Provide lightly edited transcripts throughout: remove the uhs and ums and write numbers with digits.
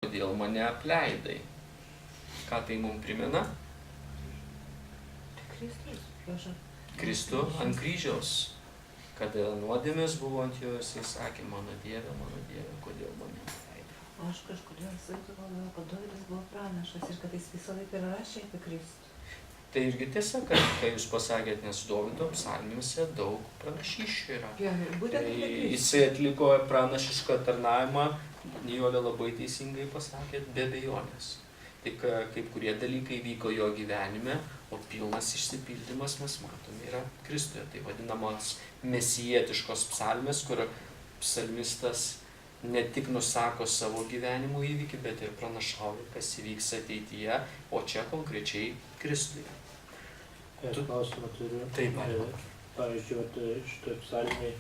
kodėl mane apleidai. Ką tai mums primena? Kristų ant kryžiaus. Kada nuodėmės buvo ant jo, jisai sakė, mano Dieve, kodėl mane apleidai. Aš kažkodėl galvoju, kad Dovydas buvo pranašas ir kad jis visą laiką rašė apie Kristų. Tai irgi tiesa, kad kai jūs pasakėt, nes Dovydo psalmėse daug pranašysčių yra. Tai jisai atliko pranašišką tarnavimą, Nijolė labai teisingai pasakėt, be abejonės. Tik kaip kurie dalykai vyko jo gyvenime, o pilnas išsipildymas mes matome yra Kristuje. Tai vadinamas mesijietiškos psalmės, kur psalmistas ne tik nusako savo gyvenimo įvykį, bet ir pranašauja, kas įvyks ateityje, o čia konkrečiai Kristuje. Aš klausimą turiu. Taip, pavyzdžiui, šitoj psalmėj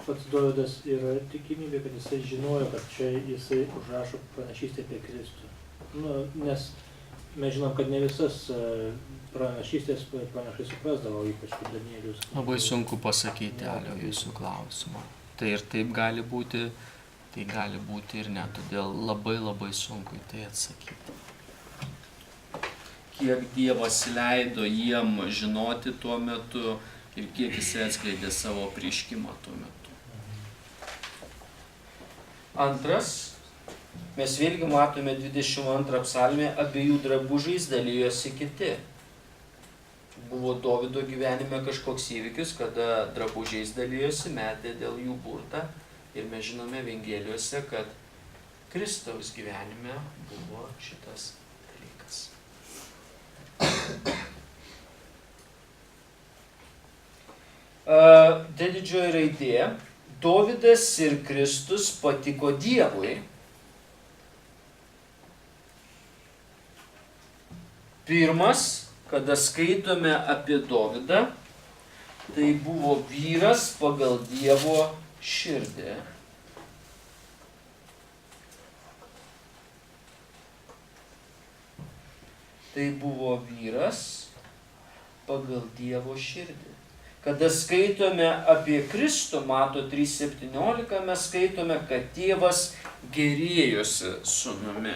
pats Dovydas yra tikimybė, kad jisai žinojo, kad čia jisai užrašo pranašystę apie Kristų. Nes mes žinom, kad ne visas pranašystės pranašai suprasdavo, ypač kaip Danielius. Labai sunku pasakyti, Alio, jūsų klausimą. Tai ir taip gali būti, tai gali būti ir ne, todėl labai sunku į tai atsakyti. Kiek Dievas leido jiem žinoti tuo metu ir kiek jisai atskleidė savo apreiškimą tuo metu. Antras, mes vėlgi matome 22 psalmė, abiejų drabužiais dalijosi kiti. Buvo Dovydo gyvenime kažkoks įvykis, kada drabužiais dalijosi, metė dėl jų burtą. Ir mes žinome Evangelijose, kad Kristaus gyvenime buvo šitas dalykas. Didžioji raidė. Dovydas ir Kristus patiko Dievui. Pirmas, kada skaitome apie Dovydą, tai buvo vyras pagal Dievo širdį. Tai buvo vyras pagal Dievo širdį. Kada skaitome apie Kristų, mato 3.17, mes skaitome, kad tėvas gerėjosi sūnumi.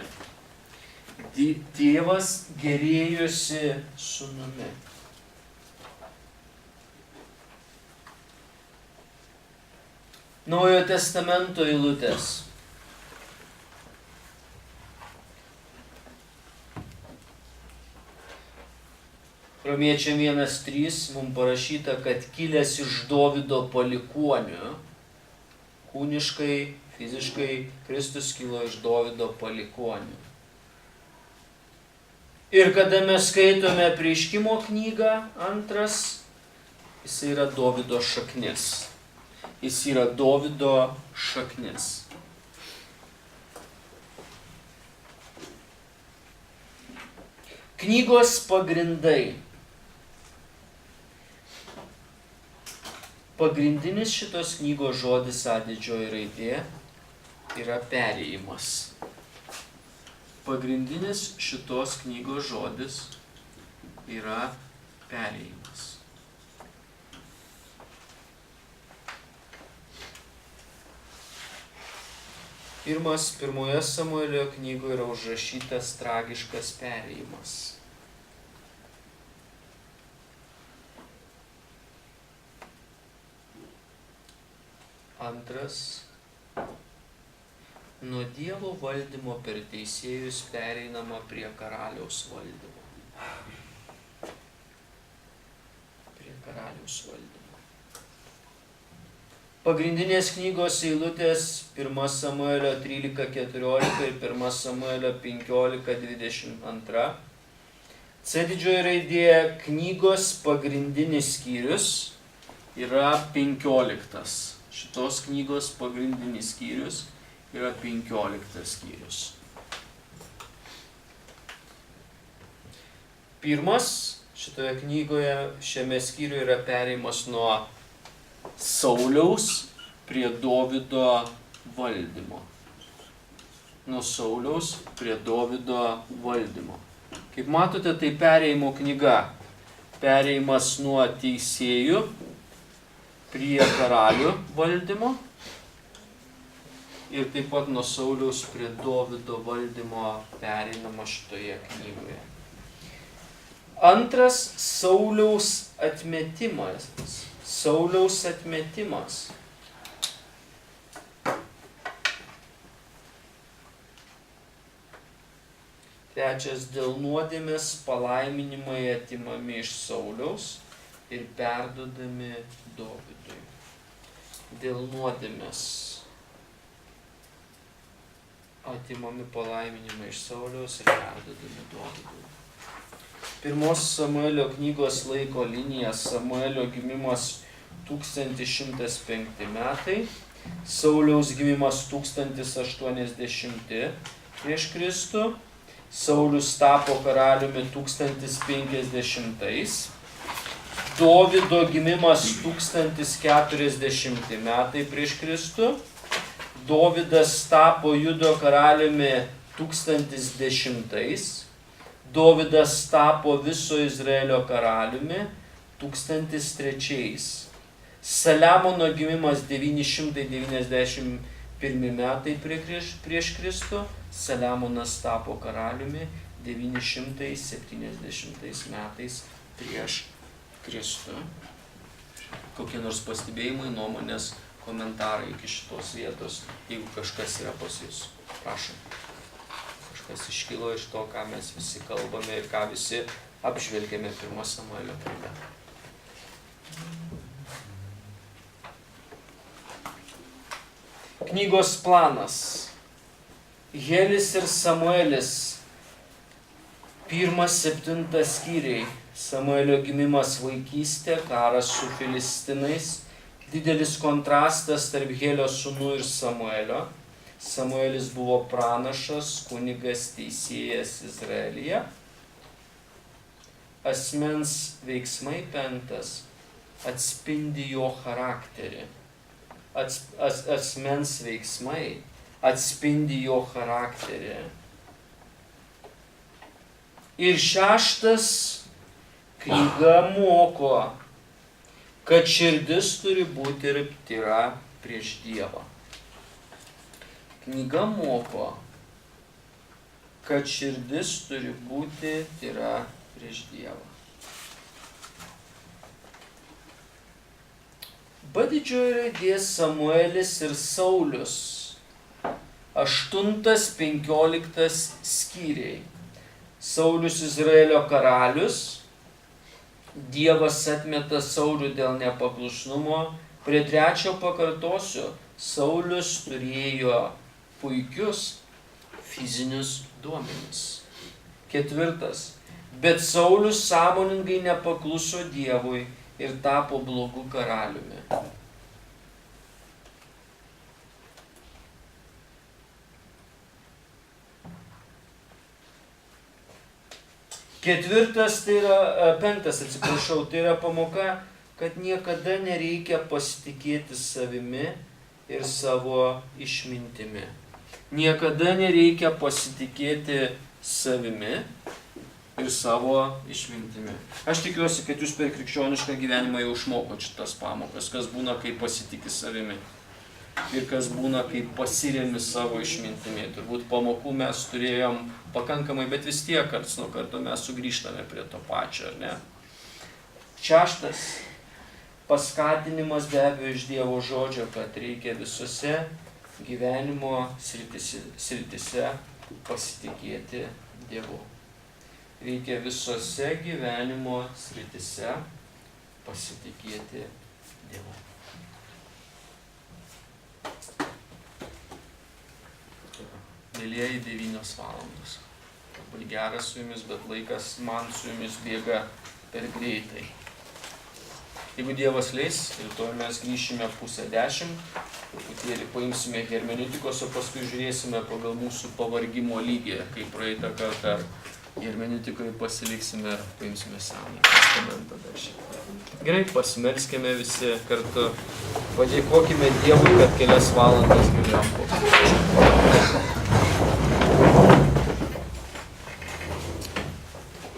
Tėvas gerėjosi sūnumi. Naujojo testamento eilutės. Romiečiam 1.3 mums parašyta, kad kilęs iš Dovydo palikuonių, kūniškai, fiziškai, Kristus kilo iš Dovydo palikuonių. Ir kada mes skaitome apreiškimo knygą, antras, jis yra Dovydo šaknis. Jis yra Dovydo šaknis. Knygos pagrindai. Pagrindinis šitos knygos žodis A didžioji raidė yra perėjimas. Pagrindinis šitos knygos žodis yra perėjimas. Pirmoje Samuelio knygoje yra užrašytas tragiškas perėjimas. Antras, nuo Dievo valdymo per teisėjus pereinama prie karaliaus valdymo. Prie karaliaus valdymo. Pagrindinės knygos eilutės 1 Samuelio 13.14 ir 1 Samuelio 15.22. C didžioji raidė knygos pagrindinis skyrius yra 15. Šitos knygos pagrindinis skyrius yra 15 skyrius. Pirmas šitoje knygoje, šiame skyriuje yra perėjimas nuo Sauliaus prie Dovydo valdymo. Nuo Sauliaus prie Dovydo valdymo. Kaip matote, tai perėjimo knyga. Perėjimas nuo teisėjų prie karalių valdymo ir taip pat nuo Sauliaus prie Dovydo valdymo pereinama šitoje knygoje. Antras Sauliaus atmetimas. Sauliaus atmetimas. Trečias, dėl nuodėmės palaiminimai atimami iš Sauliaus ir perduodami Dovydui. Dėl nuodėmės atimami palaiminimai iš Sauliaus ir perduodami Dovydui. Pirmos Samuelio knygos laiko linija Samuelio gimimas 1105 metai, Sauliaus gimimas 1080 prieš Kristų, Saulius tapo karaliumi 1050, Dovydo gimimas 1040 metai prieš Kristų, Dovydas tapo Judo karaliumi 1010, Dovydas tapo viso Izraelio karaliumi 1003. Saliamono gimimas 991 metai prieš Kristų, Saliamonas tapo karaliumi 970 metais prieš Kristų. Kokie nors pastebėjimai, nuomonės, komentarai iki šitos vietos, jeigu kažkas yra pas jūs. Prašom. Kažkas iškilo iš to, ką mes visi kalbame ir ką visi apžvelgėme 1 Samuelio knyga. Knygos planas. Helis ir Samuelis. 1-7 skyriai. Samuelio gimimas vaikystė, karas su Filistinais. Didelis kontrastas tarp Helio sūnų ir Samuelio. Samuelis buvo pranašas, kunigas, teisėjas Izraelyje. Asmens veiksmai 5 atspindi jo charakterį. Asmens veiksmai atspindi jo charakterį. Ir 6 knyga moko, kad širdis turi būti tyra prieš Dievą. Knyga moko, kad širdis turi būti tyra prieš Dievą. B didžioji raidė Samuelis ir Saulius. 8-15 skyriai. Saulius Izraelio karalius. Dievas atmeta Saulių dėl nepaklusnumo. Prie 3 pakartosiu. Saulius turėjo puikius fizinius duomenis. 4. Bet Saulius sąmoningai nepakluso Dievui ir tapo blogu karaliumi. 4, tai yra 5, atsiprašau, tai yra pamoka, kad niekada nereikia pasitikėti savimi ir savo išmintimi. Niekada nereikia pasitikėti savimi ir savo išmintimi. Aš tikiuosi, kad jūs per krikščionišką gyvenimą jau išmokot šitas pamokas, kas būna, kai pasitiki savimi ir kas būna, kai pasiremi savo išmintimi. Turbūt pamokų mes turėjom pakankamai, bet vis tiek karts nuo karto mes sugrįžtame prie to pačio, ar ne? 6. Paskatinimas be abejo iš Dievo žodžio, kad reikia visose gyvenimo sritise pasitikėti Dievu. Reikia visose gyvenimo sritise pasitikėti Dievu. Mėlieji, 9 valandos. Labai geras su jumis, bet laikas man su jumis bėga per greitai. Jeigu Dievas leis, rytoj mes grįšime 9:30, truputėlį paimsime hermeneutikos, o paskui žiūrėsime pagal mūsų pavargimo lygį, kaip praeitą kartą ar hermeneutikoje pasiliksime ir paimsime Senąjį testamentą dar šiek tiek. Gerai, pasimelskime visi kartu, padėkokime Dievui, kad kelias valandas galėjom pakalbėti.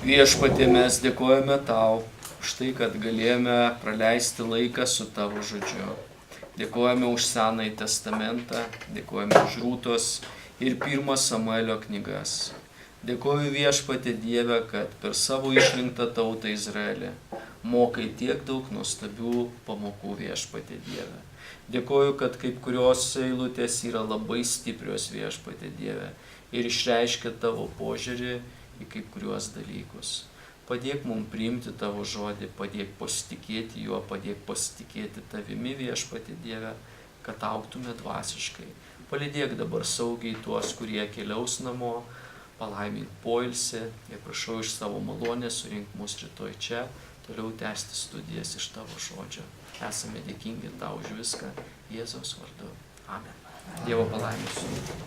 Viešpatie, mes dėkojame Tau už tai, kad galėjome praleisti laiką su Tavo žodžiu. Dėkojame už Senąjį testamentą, dėkojame už Rūtos ir 1 Samuelio knygas. Dėkoju Viešpatie Dieve, kad per savo išrinktą tautą Izraelį mokai tiek daug nuostabių pamokų Viešpatie Dieve. Dėkoju, kad kaip kurios eilutės yra labai stiprios Viešpatie Dieve ir išreiškia tavo požiūrį į kaip kuriuos dalykus. Padėk mums priimti tavo žodį, padėk pasitikėti juo, padėk pasitikėti tavimi Viešpatie Dieve, kad augtume dvasiškai. Palydėk dabar saugiai tuos, kurie keliaus namo, palaimink poilsį ir prašau iš savo malonės surink mus rytoj čia, toliau tęsti studijas iš tavo žodžio. Esame dėkingi tau už viską, Jėzaus vardu. Amen. Dievo palaiminsiu.